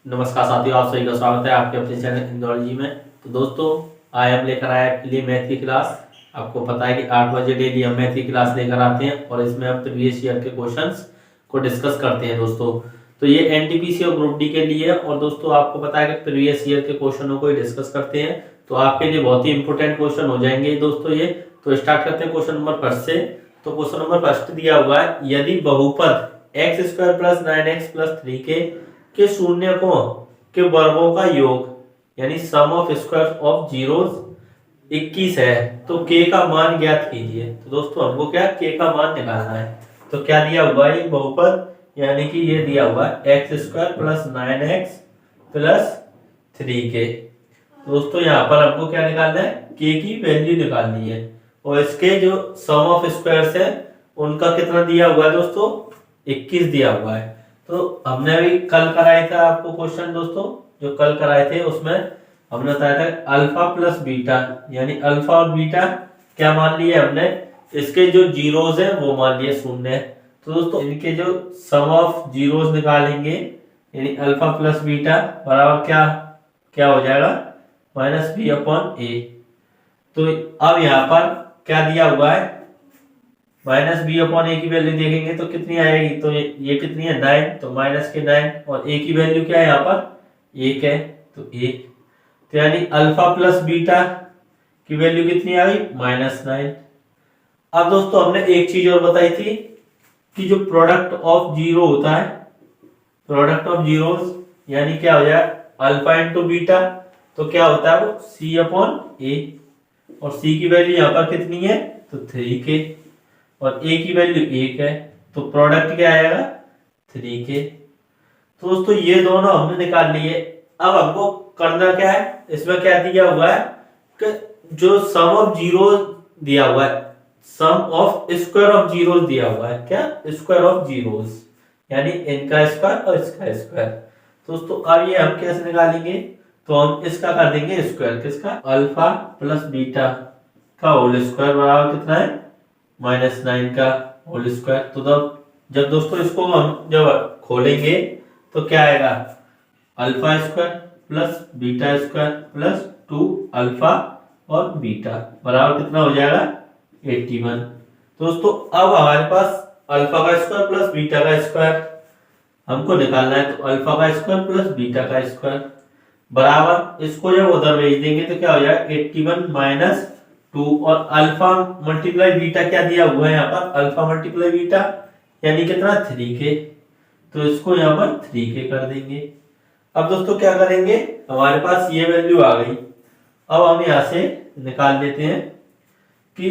नमस्कार साथियों, आप सभी का स्वागत है आपके अपने चैनल इंदौलॉजी में। तो दोस्तों, आज हम लेकर आए आपके लिए मैथ की क्लास। आपको पता है कि 8 बजे डेली हम मैथ की क्लास लेकर आते हैं और इसमें हम प्रीवियस ईयर के क्वेश्चंस को डिस्कस करते हैं दोस्तों। तो ये एनटीपीसी और ग्रुप डी के लिए, और दोस्तों आपको पता है कि प्रीवियस ईयर के क्वेश्चनों को डिस्कस करते हैं, तो आपके लिए बहुत ही इंपॉर्टेंट क्वेश्चन हो जाएंगे दोस्तों ये। तो स्टार्ट करते हैं क्वेश्चन नंबर फर्स्ट से। तो क्वेश्चन नंबर फर्स्ट दिया हुआ है, यदि बहुपद x square plus 9x plus 3k के शून्यकों के वर्गों का योग यानी सम ऑफ स्क्वायर ऑफ जीरोस 21 है, तो k का मान ज्ञात कीजिए। तो दोस्तों हमको क्या k का मान निकालना है। तो क्या दिया हुआ है बहुपद, यानी कि ये दिया हुआ है x square plus 9x plus 3k। दोस्तों यहाँ पर हमको क्या निकालना है, k की वैल्यू निकालनी है, और इसके जो सम ऑफ स्क्वायर्स है उनका कितना दिया हुआ है दोस्तों, 21 दिया हुआ है। तो हमने अभी कल कराया था आपको क्वेश्चन दोस्तों, जो कल कराए थे उसमें हमने बताया था अल्फा प्लस बीटा, यानी अल्फा और बीटा क्या मान लिए हमने, इसके जो जीरोस है वो मान लिए शून्य है। तो दोस्तों इनके जो सम ऑफ जीरोस निकालेंगे, यानी अल्फा प्लस बीटा बराबर क्या क्या हो जाएगा, माइनस बी अपॉन ए। तो अब यहाँ पर क्या दिया हुआ है, माइनस बी अपॉन ए की वैल्यू देखेंगे तो कितनी आएगी, तो ये कितनी है 9, तो माइनस के 9, और ए की वैल्यू क्या है यहाँ पर 1 है, तो 1। तो यानी अल्फा प्लस बीटा की वैल्यू कितनी आ गई, -9। अब दोस्तों हमने एक चीज और बताई थी कि जो प्रोडक्ट ऑफ जीरो होता है, प्रोडक्ट ऑफ जीरोस यानी क्या हो जाए अल्फा इंटू बीटा, तो क्या होता है वो सी अपॉन ए, और सी की वैल्यू यहाँ पर कितनी है, तो 3k, और a की वैल्यू 1 है, तो प्रोडक्ट क्या आएगा 3k। तो दोस्तों ये दोनों हमने निकाल लिए। अब हमको करना क्या है, इसमें क्या दिया हुआ है कि जो सम ऑफ जीरो दिया हुआ है, सम ऑफ स्क्वायर ऑफ जीरो दिया हुआ है, क्या स्क्वायर ऑफ जीरोस, यानी इनका स्क्वायर और इसका स्क्वायर। दोस्तों अब ये हम कैसे निकालेंगे, तो हम इसका कर देंगे स्क्वायर, किसका, अल्फा प्लस बीटा का होल स्क्वायर बराबर कितना है, -9 का होल स्क्वायर। तो जब दोस्तों इसको हम जब खोलेंगे तो क्या आएगा, alpha square plus beta square plus 2 alpha और बीटा बराबर कितना हो जाएगा 81। दोस्तों अब हमारे पास अल्फा का स्क्वायर प्लस बीटा का स्क्वायर हमको निकालना है, तो अल्फा का स्क्वायर प्लस बीटा का स्क्वायर बराबर, इसको जब उधर भेज देंगे तो क्या हो जाएगा 81 माइनस 2, और अल्फा मल्टीप्लाई बीटा क्या दिया हुआ है यहाँ पर, अल्फा मल्टीप्लाई बीटा यानी कितना 3k, तो इसको यहाँ पर 3k कर देंगे। अब दोस्तों क्या करेंगे, हमारे पास ये वैल्यू आ गई। अब हम यहाँ से निकाल लेते हैं कि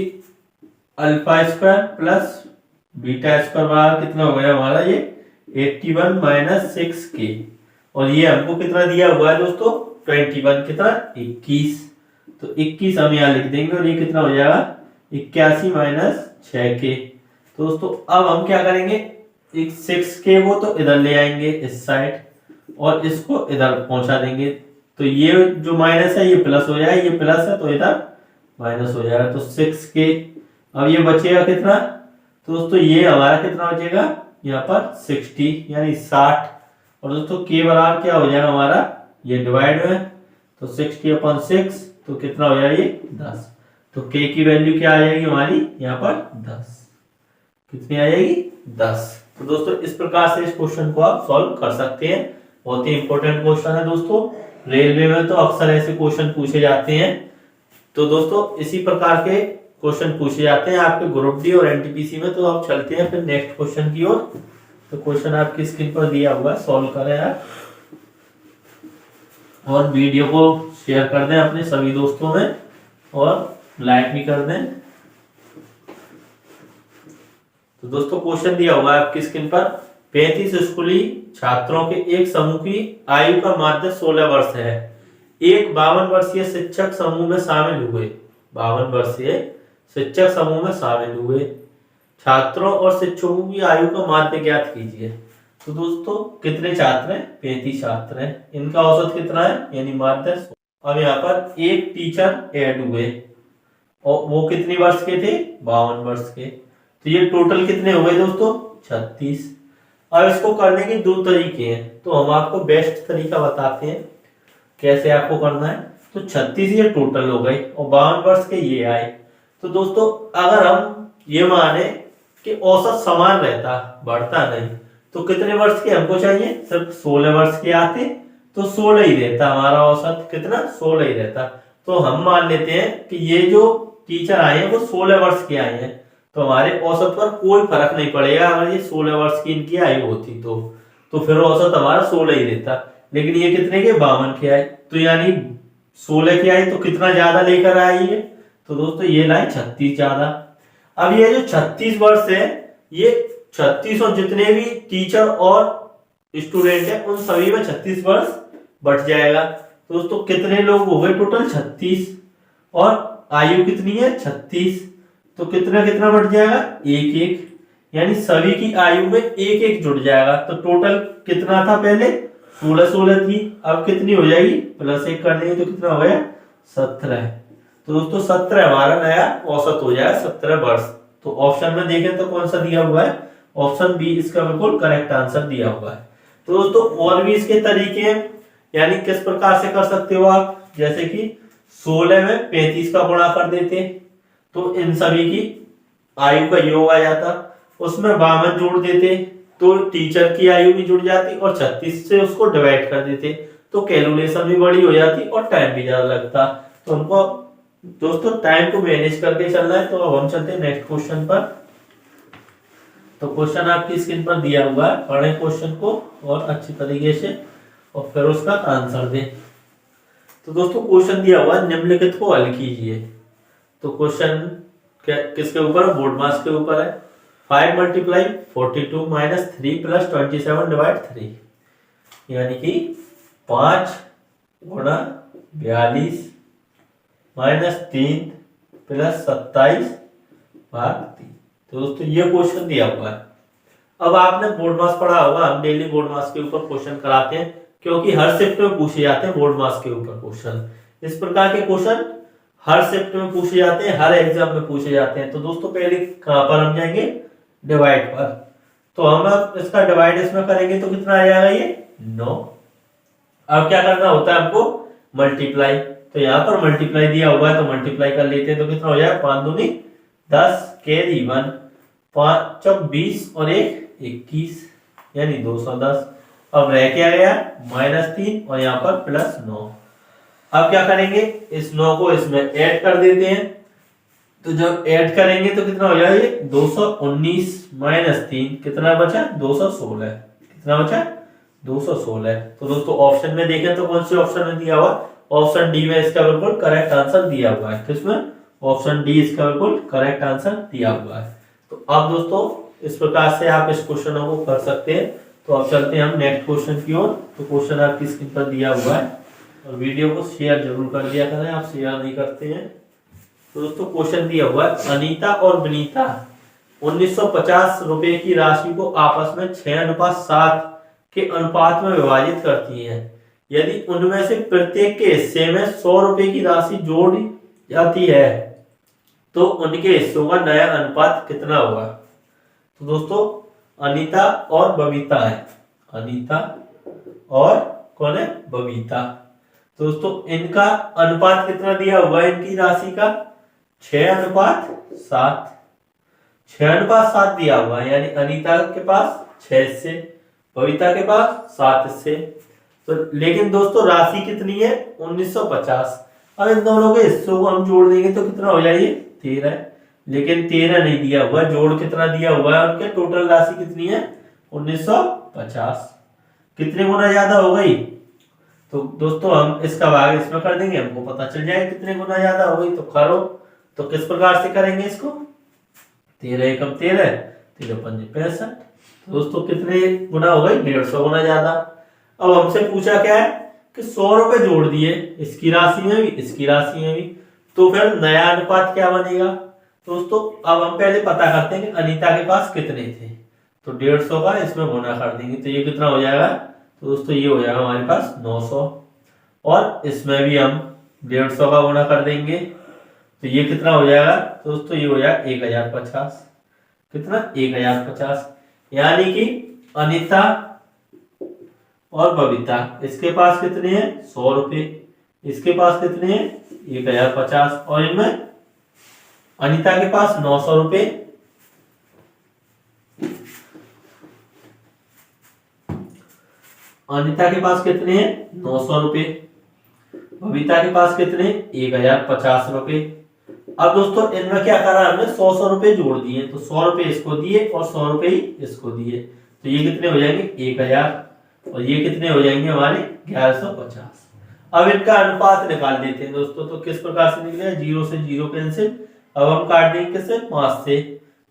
alpha square plus beta square बराबर कितना हो गया हमारा, ये 81 माइनस 6k, और ये हमको कितना दिया हुआ है दोस्तों 21, कितना 21, तो 21 हम यहाँ लिख देंगे, और ये कितना हो जाएगा 81 माइनस 6k। तो दोस्तों अब हम क्या करेंगे, 6k को तो इधर ले आएंगे इस साइड, और इसको इधर पहुंचा देंगे, तो ये जो माइनस है ये प्लस हो जाएगा, ये प्लस है तो इधर माइनस हो जाएगा, तो 6k। अब ये बचेगा कितना, तो दोस्तों ये हमारा कितना बचेगा यहाँ पर 60 यानी 60, और दोस्तों k बराबर क्या हो जाएगा हमारा, ये डिवाइड में, तो 60 अपॉन 6, तो कितना हो जाएगा ये 10, तो k की वैल्यू क्या आ जाएगी हमारी यहाँ पर 10, कितनी आ जाएगी 10। तो दोस्तों इस प्रकार से इस क्वेश्चन को आप सॉल्व कर सकते हैं, बहुत ही इंपॉर्टेंट क्वेश्चन है दोस्तों, रेलवे में तो अक्सर ऐसे क्वेश्चन पूछे जाते हैं। तो दोस्तों इसी प्रकार के क्वेश्चन पूछे जाते हैं आपके ग्रुप डी और एनटीपीसी में। तो आप चलते हैं फिर नेक्स्ट क्वेश्चन की ओर। तो क्वेश्चन आपकी स्क्रीन पर दिया हुआ है, सॉल्व करें आप, और वीडियो को शेयर कर दें अपने सभी दोस्तों में, और लाइक भी कर दें। तो दोस्तों क्वेश्चन दिया हुआ है आपकी स्क्रीन पर, 35 स्कूली छात्रों के एक समूह की आयु का माध्य 16 वर्ष है। एक 52 वर्षीय शिक्षक समूह में शामिल हुए, 52 वर्षीय शिक्षक समूह में शामिल हुए छात्रों और शिक्षकों की आयु का माध्य ज्ञात कीजिए। तो दोस्तों कितने छात्र हैं, 35 छात्र हैं, इनका औसत कितना है यानी माध्य। अब यहाँ पर एक टीचर ऐड हुए, और वो कितनी वर्ष के थे, 52 वर्ष के, तो ये टोटल कितने हो गए दोस्तों 36। अब इसको करने के दो तरीके हैं, तो हम आपको बेस्ट तरीका बताते हैं कैसे आपको करना है। तो 36 ये टोटल हो गए और 52 वर्ष के ये आए। तो दोस्तों अगर हम ये माने कि औसत समान रहता, बढ़ता नहीं, तो कितने वर्ष के हमको चाहिए? सिर्फ 16 वर्ष के आते तो 16 ही रहता हमारा औसत, कितना? 16 ही रहता। तो हम मान लेते हैं कि ये जो टीचर आए हैं वो 16 वर्ष के आए हैं, तो हमारे औसत पर कोई फर्क नहीं पड़ेगा। अगर ये 16 वर्ष की इनकी आयु होती तो फिर औसत हमारा 16 ही रहता। लेकिन ये कितने के? 52 के आए, तो यानी 16 के आए तो कितना ज्यादा लेकर आई है? तो दोस्तों ये लाई 36 ज्यादा। अब ये जो 36 वर्ष है, ये 36 और जितने भी टीचर और स्टूडेंट है उन सभी में 36 वर्ष बढ़ जाएगा। तो दोस्तों कितने लोग हो गए टोटल? 36, और आयु कितनी है? 36, तो कितना कितना बढ़ जाएगा? एक एक, यानी सभी की आयु में एक एक जुड़ जाएगा। तो टोटल कितना था? पहले 16 थी, अब कितनी हो जाएगी? प्लस 1 कर देंगे तो कितना हो गया? 17। तो दोस्तों 17 हमारा नया औसत हो जाएगा, 17 वर्ष। तो ऑप्शन में देखें तो कौन सा दिया हुआ है? ऑप्शन बी इसका बिल्कुल करेक्ट आंसर दिया हुआ है। तो दोस्तों और भी इसके तरीके हैं, यानी किस प्रकार से कर सकते हो आप, जैसे कि 16 में 35 का गुणा कर देते तो इन सभी की आयु का योग आ जाता, उसमें 52 जोड़ देते तो टीचर की आयु भी जुड़ जाती, और 36 से उसको डिवाइड कर देते तो कैलकुलेशन भी बड़ी हो जाती और टाइम भी ज्यादा लगता। तो हमको दोस्तों टाइम को मैनेज करके चलना है। तो अब हम चलते हैं नेक्स्ट क्वेश्चन पर। तो क्वेश्चन आपकी स्क्रीन पर दिया हुआ है, पढ़ें क्वेश्चन को और अच्छी तरीके से और फिर उसका आंसर दें। तो दोस्तों क्वेश्चन दिया हुआ है, निम्नलिखित को हल कीजिए। तो क्वेश्चन किसके ऊपर? बोर्ड मास के ऊपर है। 5 × 42 - 3 + 27 / 3, यानी कि 5 × 42 - 3 + 27/3। तो दोस्तों ये क्वेश्चन दिया हुआ है। अब आपने बोर्ड मास पढ़ा होगा, हम डेली बोर्ड मास के ऊपर क्वेश्चन कराते हैं क्योंकि हर शिफ्ट में पूछे जाते हैं बोर्ड मास के ऊपर क्वेश्चन। इस प्रकार के क्वेश्चन हर शिफ्ट में पूछे जाते हैं, हर एग्जाम में पूछे जाते हैं। तो दोस्तों पहले कहां पर हम जाएंगे? डिवाइड पर। तो हम इसका डिवाइड इसमें करेंगे तो कितना आ जाएगा? ये 9। अब क्या करना होता है हमको? मल्टीप्लाई। तो यहाँ पर मल्टीप्लाई दिया हुआ है तो मल्टीप्लाई कर लेते हैं तो कितना हो जाएगा? 5 दूनी 10, कैरी 1, 5 × 20 और 1 21, यानी 210। अब रह क्या गया? -3 और यहाँ पर +9। अब क्या करेंगे? इस 9 को इसमें ऐड कर देते हैं। तो जब ऐड करेंगे तो कितना हो जाएगा? 219 - 3 कितना बचा? 216। कितना बचा? 216। तो दोस्तों ऑप्शन में देखें तो कौन से ऑप्शन में दिया हुआ? ऑप्शन डी में इसका बिल्कुल करेक्ट आंसर दिया हुआ है। किसमें? ऑप्शन डी इसका बिल्कुल करेक्ट आंसर दिया हुआ है। तो अब दोस्तों इस प्रकार से आप इस क्वेश्चनों को कर सकते हैं। तो अब चलते हैं हम नेक्स्ट क्वेश्चन की ओर। तो क्वेश्चन आपकी स्क्रीन पर दिया हुआ है और वीडियो को शेयर जरूर कर दिया करें, आप शेयर नहीं करते हैं। तो दोस्तों क्वेश्चन दिया हुआ है, अनीता और विनीता 1950 रुपए की राशि को आपस में 6:7 के अनुपात में विभाजित करती हैं। यदि उनमें से प्रत्येक के हिस्से में 100 रुपए की राशि जोड़ी जाती है तो उनके हिस्सों का नया अनुपात कितना होगा? तो दोस्तों अनीता और बबीता है, अनीता और कौन है? बबीता। तो दोस्तों इनका अनुपात कितना दिया हुआ है? इनकी राशि का 6:7, 6:7 दिया हुआ है, यानी अनीता के पास 6 हिस्से, बबीता के पास 7 हिस्से। तो लेकिन दोस्तों राशि कितनी है? 1950। अब इन दोनों के हिस्सों को हम जोड़ देंगे तो कितना हो जाएगी? 13। लेकिन 13 नहीं दिया हुआ, जोड़ कितना दिया हुआ है? उनके टोटल राशि कितनी है? 1950। कितने गुना ज्यादा हो गई? तो दोस्तों हम इसका भाग इसमें कर देंगे, हमको पता चल जाएगा कितने गुना ज्यादा हो गई। तो करो, तो किस प्रकार से करेंगे इसको? 13 एकम 13, 13 पंजे 65। तो दोस्तों कितने गुना हो गई? 150 गुना ज्यादा। अब हमसे पूछा क्या है कि 100 रुपए जोड़ दिए इसकी राशि में भी, इसकी राशि में भी, तो फिर नया अनुपात क्या बनेगा? दोस्तों अब हम पहले पता करते हैं कि अनीता के पास कितने थे। तो 150 का इसमें गुना कर देंगे तो ये कितना हो जाएगा? तो दोस्तों ये हो जाएगा हमारे पास 900, और इसमें भी हम 150 का गुना कर देंगे तो ये कितना हो जाएगा? दोस्तों ये हो जाएगा 1050। कितना? 1050, यानी कि अनीता और बबीता, इसके पास कितने हैं 100 रुपए, इसके पास कितने हैं 1050, और इनमें अनीता के पास 900 रुपए, अनीता के पास कितने हैं 900 रुपए, बबीता के पास कितने 1050 रुपए। अब दोस्तों इनमें क्या करा हमने 100 रुपए जोड़ दिए, तो 100 रुपए इसको दिए और 100 रुपए ही इसको दिए, तो ये कितने हो जाएंगे 1000, और ये कितने हो जाएंगे हमारे 1150। अब इनका अनुपात निकाल देते हैं दोस्तों, तो किस प्रकार से निकलेगा, 0 से 0 कैंसिल, अब हम काट देंगे किससे 5 से,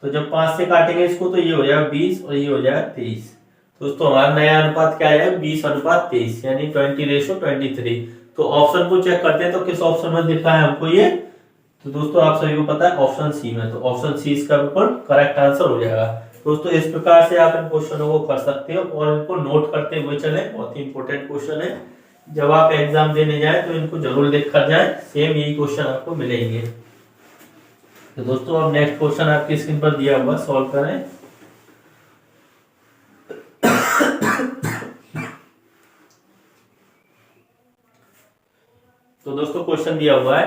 तो जब 5 से काटेंगे इसको तो ये हो जाएगा 20 और ये हो जाएगा 23। दोस्तों हमारा नया अनुपात क्या है 20:23, यानी 20:23। तो ऑप्शन को चेक करते हैं, तो किस ऑप्शन में दिखा है हमको ये, तो दोस्तों आप सभी को पता है ऑप्शन सी में, तो ऑप्शन सी इसका बिल्कुल करेक्ट आंसर हो जाएगा। दोस्तों इस प्रकार से आप इन क्वेश्चनों को कर सकते हो और इनको नोट करते हुए चले, बहुत ही इंपॉर्टेंट क्वेश्चन है, जब आप एग्जाम देने जाए तो इनको जरूर लिख कर जाए, सेम यही क्वेश्चन आपको मिलेंगे। तो दोस्तों अब नेक्स्ट क्वेश्चन आपकी स्क्रीन पर दिया हुआ, सॉल्व करें। तो दोस्तों क्वेश्चन दिया हुआ है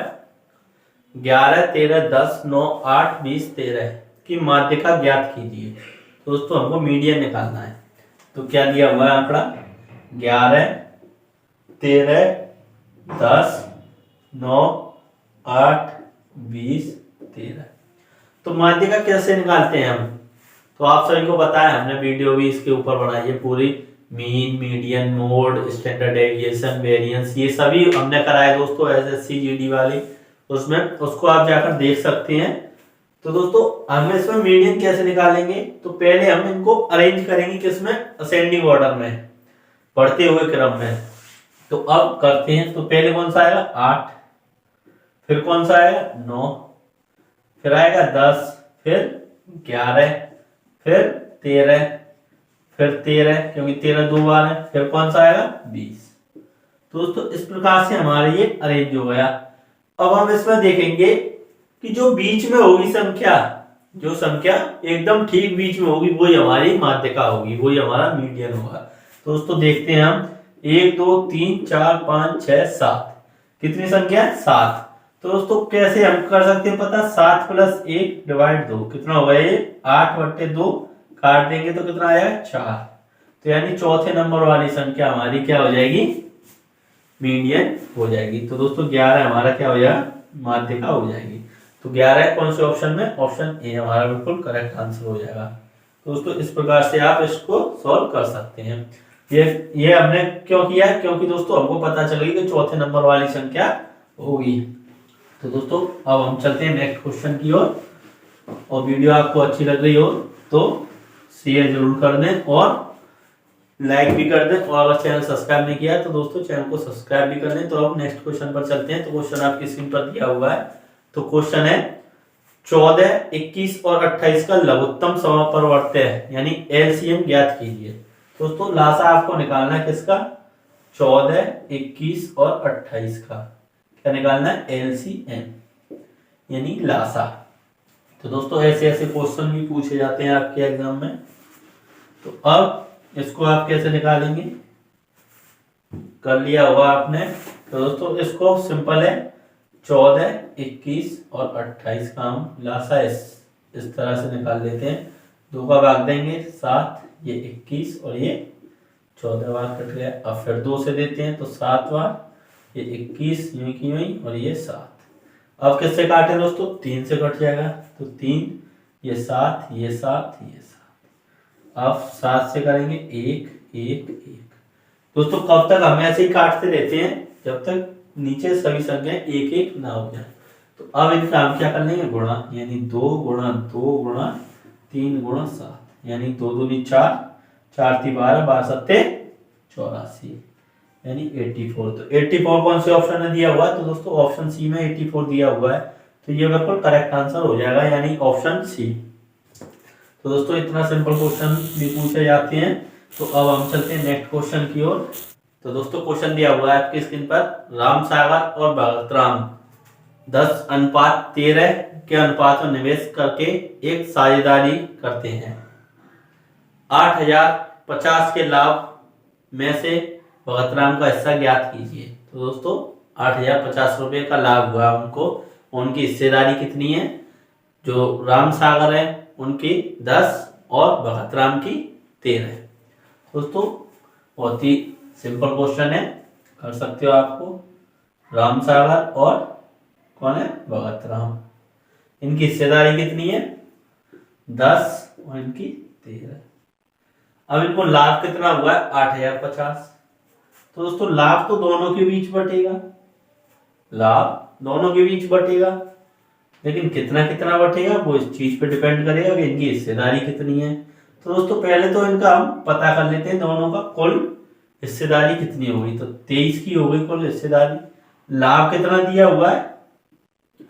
11, 13, 10, 9, 8, 20, 13 की माध्यिका ज्ञात कीजिए। तो दोस्तों हमको मीडियन निकालना है, तो क्या दिया हुआ है आंकड़ा 11, 13, 10, 9, 8, 20, 13। तो माध्यिका कैसे निकालते हैं हम, तो आप सभी को पता है, हमने वीडियो भी इसके ऊपर बनाई है पूरी, mean, median, mode, standard deviation, variance, ये सभी हमने कराए दोस्तों एसएससी जीडी वाली, उसमें उसको आप जाकर देख सकते हैं। तो दोस्तों हम इसमें मीडियन कैसे निकालेंगे, तो पहले हम इनको अरेंज करेंगे किसमें, असेंडिंग ऑर्डर में, बढ़ते हुए क्रम में। तो अब करते हैं, तो पहले कौन सा आएगा 8, फिर कौन सा आएगा 9, फिर आएगा 10, फिर 11, फिर 13, फिर 13 क्योंकि 13 दो बार है, फिर कौन सा आएगा 20। तो दोस्तों इस प्रकार से हमारे ये अरेंज हो गया। अब हम इसमें देखेंगे कि जो बीच में होगी संख्या, जो संख्या एकदम ठीक बीच में होगी वही हमारी माध्यिका होगी, वही हमारा मीडियन होगा। तो दोस्तों देखते हैं हम 1, 2, 3, 4, 5, 6, 7, कितनी संख्या है 7। तो दोस्तों कैसे हम कर सकते हैं पता, 7 + 1 / 2 कितना होगा ये 8/2, काट देंगे तो कितना आएगा 4। तो यानी चौथे नंबर वाली संख्या हमारी क्या हो जाएगी, मीडियन हो जाएगी। तो दोस्तों 11 हमारा क्या हो जाएगा, माध्यिका हो जाएगी। तो 11 कौन से ऑप्शन में, ऑप्शन ए हमारा बिल्कुल करेक्ट आंसर हो जाएगा। तो दोस्तों इस प्रकार से आप इसको सॉल्व कर सकते हैं। ये हमने क्यों किया, क्योंकि दोस्तों हमको पता चल गई कि चौथे नंबर वाली संख्या होगी। तो दोस्तों अब हम चलते हैं नेक्स्ट क्वेश्चन की ओर, और वीडियो आपको अच्छी लग रही हो तो शेयर जरूर कर दें और लाइक भी कर दें, और अगर चैनल सब्सक्राइब नहीं किया है तो दोस्तों चैनल को सब्सक्राइब भी कर दें। तो अब नेक्स्ट क्वेश्चन पर चलते हैं। तो क्वेश्चन आपकी स्क्रीन पर दिया हुआ है। तो क्वेश्चन है 14, 21 और 28 का लघुत्तम समापवर्त्य है, यानी एलसीएम ज्ञात कीजिए। दोस्तों लासा आपको निकालना है किसका, 14, 21 और 28 का क्या निकालना है, एलसीएम यानी लासा। तो दोस्तों ऐसे ऐसे क्वेश्चन भी पूछे जाते हैं आपके एग्जाम में। तो अब इसको आप कैसे निकालेंगे, कर लिया होगा आपने। तो दोस्तों इसको सिंपल है, 14, 21 और 28 का हम लासा इस तरह से निकाल लेते हैं। 2 का भाग देंगे 7, ये 21 और ये 14 बार कट गया। अब फिर 2 से देते हैं तो 7 बार, ये 21 यूं की यूं और ये 7। अब किससे काटे दोस्तों, 3 से कट जाएगा। तो 3, ये 7, ये 7, ये 7। अब 7 से करेंगे 1, 1, 1। दोस्तों कब तक हम ऐसे ही काटते रहते हैं, जब तक नीचे सभी संख्याएं 1, 1 ना हो जाए। तो अब इनका हम क्या कर लेंगे, गुणा, यानी 2 × 2 × 3 × 7, यानी 2 दूनी 4, 4 × 3 12, 12 7 84, यानी 84। तो 84 कौन से ऑप्शन में दिया हुआ है, तो दोस्तों ऑप्शन सी में 84 दिया हुआ है। तो ये बिल्कुल करेक्ट आंसर हो जाएगा, यानी ऑप्शन सी। तो दोस्तों इतना सिंपल क्वेश्चन भी पूछे जाते हैं। तो अब हम चलते हैं नेक्स्ट क्वेश्चन की ओर। तो दोस्तों क्वेश्चन दिया हुआ है आपकी स्क्रीन पर, रामसागर और भगतराम 10:13 के अनुपात में निवेश करके एक साझेदारी करते हैं। 8000 8,050 के लाभ में से भगत राम का हिस्सा ज्ञात कीजिए। तो दोस्तों 8,050 रुपये का लाभ हुआ उनको, उनकी हिस्सेदारी कितनी है? जो राम सागर है उनकी 10 और भगत राम की 13। दोस्तों बहुत ही सिंपल क्वेश्चन है, कर सकते हो आपको। राम सागर और कौन है? भगत राम। इनकी हिस्सेदारी कितनी है? 10 और इनकी 13। अब इनको लाभ कितना हुआ है? 8,050। तो दोस्तों लाभ तो दोनों के बीच बटेगा, लाभ दोनों के बीच बटेगा, लेकिन कितना कितना बटेगा वो इस चीज पे डिपेंड करेगा कि इनकी हिस्सेदारी कितनी है। तो दोस्तों पहले तो इनका हम पता कर लेते हैं, दोनों का कुल हिस्सेदारी कितनी होगी। तो 23 की होगी कुल हिस्सेदारी। लाभ कितना दिया हुआ है?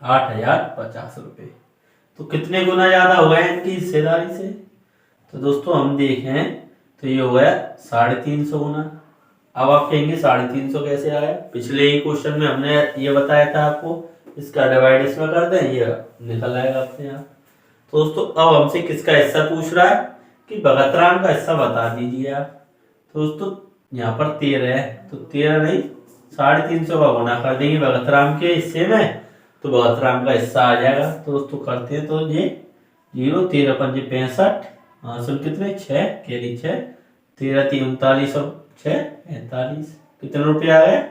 8,050 रुपये। तो कितने गुना ज्यादा हो गया इनकी हिस्सेदारी से? तो दोस्तों हम देखें तो ये हो गया 350 गुना। अब आप कहेंगे 350 कैसे आया? पिछले ही क्वेश्चन में हमने ये बताया था आपको, इसका डिवाइड इसमें कर दें, ये निकल आएगा अपने यहाँ। तो दोस्तों अब हमसे किसका हिस्सा पूछ रहा है कि भगत राम का हिस्सा बता दीजिए आप। तो दोस्तों यहाँ पर 13 है, तो 13 नहीं 350 का गुना कर देंगे भगत राम के हिस्से में, तो भगत राम का हिस्सा आ जाएगा। तो दोस्तों करते हैं, तो ये 0 13 5 65, आंसर कितने? 6 कैरी 6, 13 3 39 और 6 45। कितने रुपये आ गए?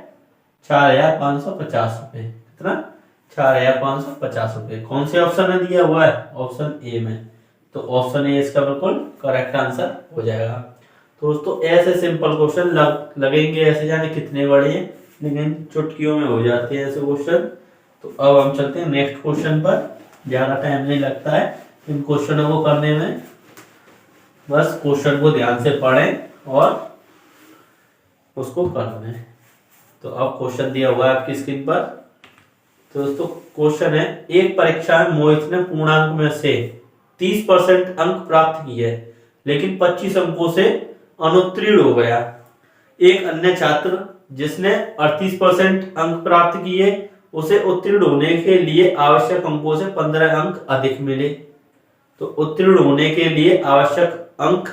4,550 रुपये। कितना? 4,550 रुपये। कौन से ऑप्शन में दिया हुआ है? ऑप्शन ए में। तो ऑप्शन ए इसका बिल्कुल करेक्ट आंसर हो जाएगा। तो दोस्तों ऐसे सिंपल क्वेश्चन लगेंगे ऐसे जाने कितने बड़े हैं, लेकिन चुटकियों में हो जाते हैं ऐसे क्वेश्चन। तो अब हम चलते हैं नेक्स्ट क्वेश्चन पर, ज्यादा टाइम नहीं लगता है इन क्वेश्चनों को करने में, बस क्वेश्चन को ध्यान से पढ़ें और उसको कर लें। तो अब क्वेश्चन दिया हुआ है आपकी स्क्रीन पर। तो दोस्तों क्वेश्चन है, एक परीक्षा में मोहित ने पूर्णांक में से 30% अंक प्राप्त किए, लेकिन 25 अंकों से अनुत्तीर्ण हो गया। एक अन्य छात्र जिसने 38% अंक प्राप्त किए, उसे उत्तीर्ण होने के लिए आवश्यक अंकों से 15 अंक अधिक मिले। तो उत्तीर्ण होने के लिए आवश्यक अंक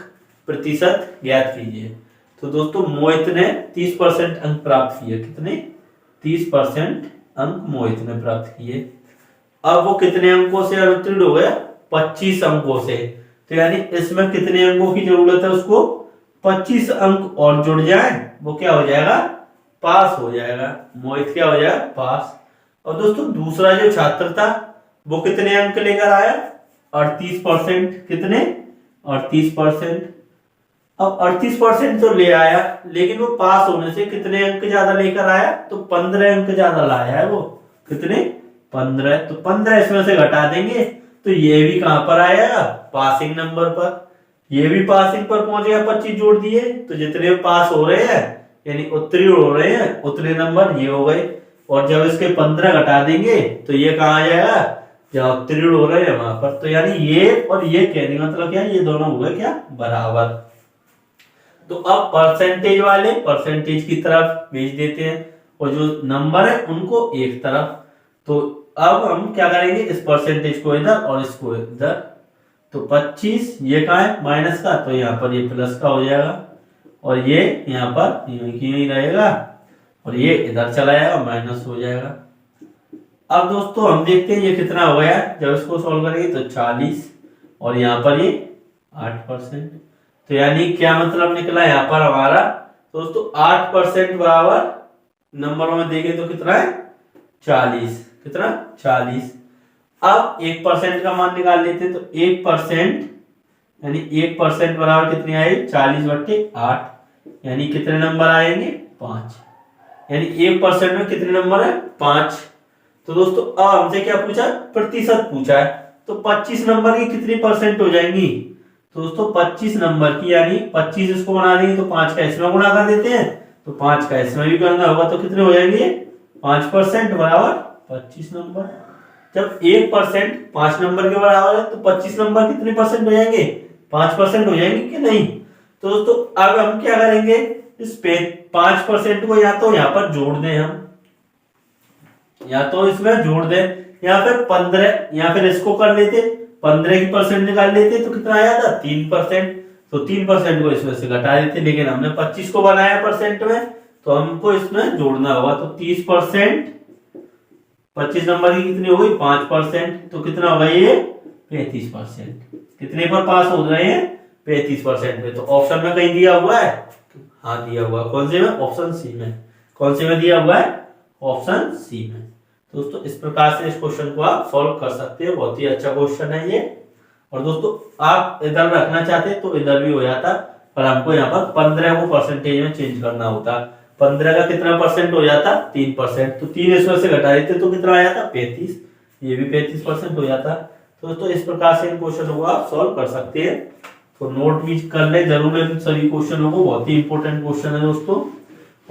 प्रतिशत ज्ञात कीजिए। तो दोस्तों मोहित ने 30% अंक प्राप्त किए। कितने? 30% अंक मोहित ने प्राप्त किए। अब वो कितने अंकों से अनुत्तीर्ण हो गया? 25 अंकों से। तो यानी इसमें कितने अंकों की जरूरत है उसको? 25 अंक और जुड़ जाए, वो क्या हो जाएगा? पास हो जाएगा। मोहित क्या हो जाएगा? पास। और दोस्तों दूसरा जो छात्र था वो कितने अंक लेकर आया? 38%। कितने? 38%। अब 38% तो ले आया, लेकिन वो पास होने से कितने अंक ज्यादा लेकर आया? तो 15 अंक ज्यादा लाया है वो। कितने? 15। तो 15 इसमें से घटा देंगे, तो ये भी कहां पर आएगा? पासिंग नंबर पर। ये भी पासिंग पर पहुंचेगा, 25 जोड़ दिए, तो जितने पास हो रहे हैं यानी उत्तीर्ण हो रहे हैं उतने नंबर ये हो गए। और जब इसके 15 घटा देंगे तो ये कहाँ आ जाएगा? जहाँ उत्तीर्ण हो रहे हैं वहां पर। तो यानी ये और ये कहने मतलब क्या? ये दोनों हो गए क्या? बराबर। तो अब परसेंटेज वाले परसेंटेज की तरफ भेज देते हैं, और जो नंबर है उनको एक तरफ। तो अब हम क्या करेंगे? इस परसेंटेज को इधर और इसको इधर। तो 25 ये कहाँ है? माइनस का, तो यहाँ पर ये प्लस का हो जाएगा, और ये यहाँ पर यही रहेगा, और ये इधर चला जाएगा, माइनस हो जाएगा। अब दोस्तों हम देखते हैं ये कितना हो गया। जब इसको सॉल्व करेंगे तो 40, और यहाँ पर ये 8%। तो यानी क्या मतलब निकला यहाँ पर हमारा? दोस्तों 8% बराबर नंबरों में देखें तो कितना है? 40। कितना? 40। अब 1% का मान निकाल लेते हैं, तो 1% यानी 1% बराबर कितनी आई? 40/8, यानी कितने नंबर आएंगे? 5। यानी 1% में कितने नंबर है? 5। तो दोस्तों अब हमसे क्या पूछा? प्रतिशत पूछा है। तो 25 नंबर की कितनी परसेंट हो जाएंगी? तो दोस्तों 25 नंबर की, यानी 25 इसको बना देंगे तो 5 का इसमें गुणा कर देते हैं, तो 5 का इसमें भी करना होगा, तो कितने हो जाएंगे? 5% बराबर 25 नंबर। जब 1% 5 नंबर के बराबर है, तो 25 नंबर कितने परसेंट हो जाएंगे? 5% हो जाएंगे कि नहीं? तो दोस्तों अब हम क्या करेंगे? इस 5% को या तो यहाँ पर जोड़ दें हम, या तो इसमें जोड़ दें, या फिर 15, या फिर इसको कर लेते 15 की परसेंट निकाल लेते, तो कितना आया था? 3%। तो 3% को इसमें से घटा देते, लेकिन हमने 25 को बनाया परसेंट में, तो हमको इसमें जोड़ना होगा। तो 30%, 25 नंबर की कितनी हो गई 5%, तो कितना होगा ये 35%। कितने पर पास हो रहे हैं 35% में। तो ऑप्शन में कहीं दिया हुआ है, हाँ दिया हुआ है। कौन से में? ऑप्शन सी में। कौन से में दिया हुआ है? ऑप्शन सी में। दोस्तों इस प्रकार से इस क्वेश्चन को आप सॉल्व कर सकते हैं, बहुत ही अच्छा क्वेश्चन है ये। और दोस्तों आप इधर रखना चाहते तो इधर भी हो जाता, पर हमको यहाँ पर 15 को परसेंटेज में चेंज करना होता। 15 का कितना परसेंट हो जाता? 3%। तो 3 इसमें से घटा देते तो कितना आ जाता? 35। ये भी 35% हो जाता। तो दोस्तों इस प्रकार से इन क्वेश्चनों को आप सॉल्व कर सकते हैं। तो नोट भी कर ले जरूर इन सभी क्वेश्चनों को, बहुत ही इंपॉर्टेंट क्वेश्चन है दोस्तों।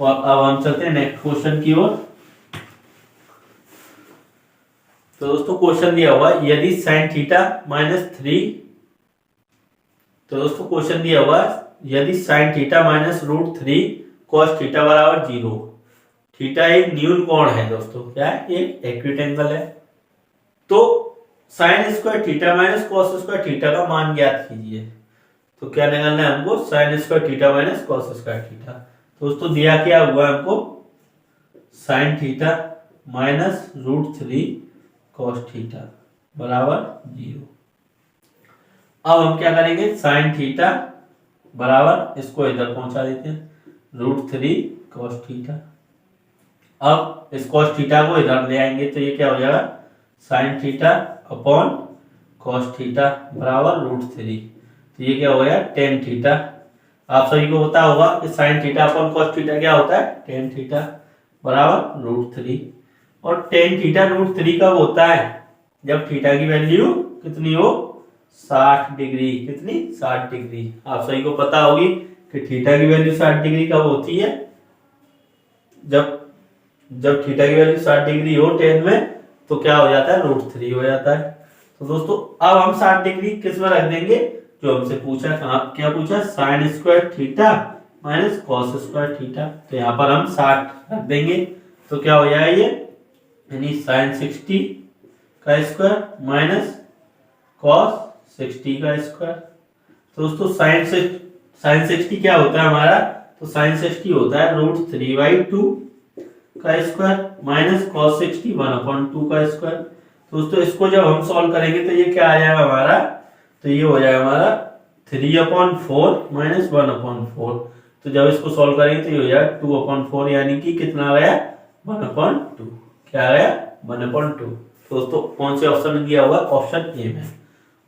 और अब हम चलते हैं नेक्स्ट क्वेश्चन की ओर। तो दोस्तों क्वेश्चन दिया हुआ यदि sin थीटा -3, तो दोस्तों क्वेश्चन दिया हुआ यदि sin थीटा -√3 cos थीटा बराबर 0। थीटा एक न्यून कोण है दोस्तों, क्या है? एक एक्यूट एंगल है। तो sin square theta minus cos square theta का मान ज्ञात कीजिए। तो क्या निकालना है हमको? sin square theta minus cos square theta. दोस्तों दिया क्या हुआ हमको? sin थीटा -√3 cos थीटा बराबर 0। अब हम क्या करेंगे? sin थीटा बराबर इसको इधर पहुंचा देते हैं √3 cos थीटा। अब इस cos थीटा को इधर ले आएंगे तो ये क्या हो जाएगा? sin theta upon cos theta बराबर √3। तो ये क्या हो गया? tan theta. आप सभी को पता होगा कि sin theta upon cos theta क्या होता है? tan थीटा बराबर √3। और tan थीटा √3 कब होता है? जब थीटा की वैल्यू कितनी हो? 60 डिग्री। कितनी? 60 डिग्री। आप सभी को पता होगी कि थीटा की वैल्यू 60 डिग्री कब होती है? जब थीटा की वैल्यू 60 डिग्री हो tan में, तो क्या हो जाता है? √3 हो जाता है। तो दोस्तों अब हम 60 डिग्री किस में रख देंगे? जो हमसे पूछा, क्या पूछा? sin square theta minus cos square theta. तो यहाँ पर हम 60 रख देंगे। तो क्या हो जाएगा ये? यानी sin 60 का स्क्वायर माइनस cos 60 का स्क्वायर। तो दोस्तों sin 60 क्या होता है हमारा? तो sin 60 होता है √3/2 का स्क्वायर माइनस cos 60 1/2 का स्क्वायर। तो दोस्तों इसको जब हम सॉल्व करेंगे तो ये क्या आ जाएगा हमारा? तो ये हो जाएगा हमारा 3/4 माइनस 1/4। तो जब इसको सॉल्व करेंगे तो ये हो जाएगा 2/4, यानी कि कितना आ गया? 1/2। क्या आ गया? 1/2। दोस्तों कौन से ऑप्शन में दिया हुआ है? ऑप्शन ए में।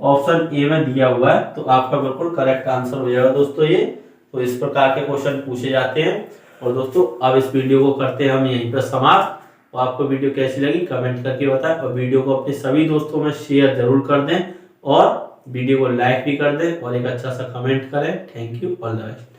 ऑप्शन ए में दिया हुआ है, तो आपका बिल्कुल करेक्ट आंसर हो जाएगा दोस्तों ये। तो इस प्रकार के क्वेश्चन पूछे जाते हैं। और दोस्तों अब इस वीडियो को करते हैं हम यहीं पर समाप्त। तो आपको वीडियो कैसी लगी कमेंट करके बताएं, और वीडियो को अपने सभी दोस्तों में शेयर जरूर कर दें, और वीडियो को लाइक भी कर दें, और एक अच्छा सा कमेंट करें। Thank you, all the best.